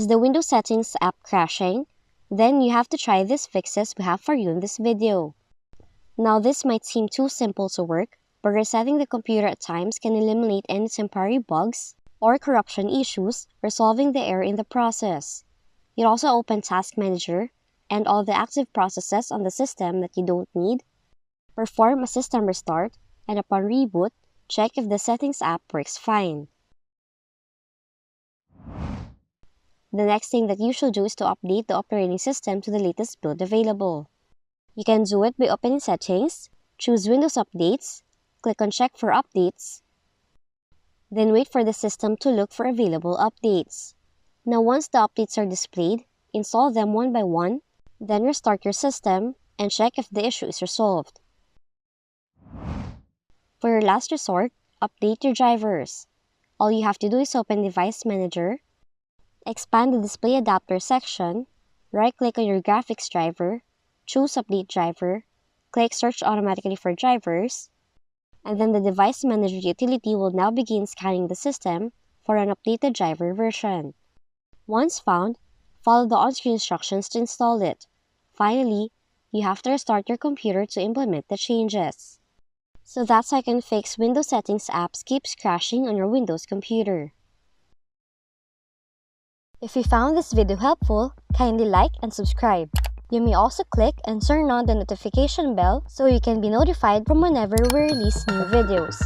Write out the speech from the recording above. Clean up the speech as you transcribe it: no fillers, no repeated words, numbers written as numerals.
Is the Windows Settings app crashing? Then you have to try these fixes we have for you in this video. Now this might seem too simple to work, but resetting the computer at times can eliminate any temporary bugs or corruption issues, resolving the error in the process. You'll also open Task Manager and all the active processes on the system that you don't need. Perform a system restart, and upon reboot, check if the Settings app works fine. The next thing that you should do is to update the operating system to the latest build available. You can do it by opening Settings, choose Windows Updates, click on Check for Updates, then wait for the system to look for available updates. Now once the updates are displayed, install them one by one, then restart your system and check if the issue is resolved. For your last resort, update your drivers. All you have to do is open Device Manager, expand the Display Adapter section, right-click on your graphics driver, choose Update Driver, click Search automatically for drivers, and then the Device Manager utility will now begin scanning the system for an updated driver version. Once found, follow the on-screen instructions to install it. Finally, you have to restart your computer to implement the changes. So that's how you can fix Windows Settings apps keeps crashing on your Windows computer. If you found this video helpful, kindly like and subscribe. You may also click and turn on the notification bell so you can be notified from whenever we release new videos.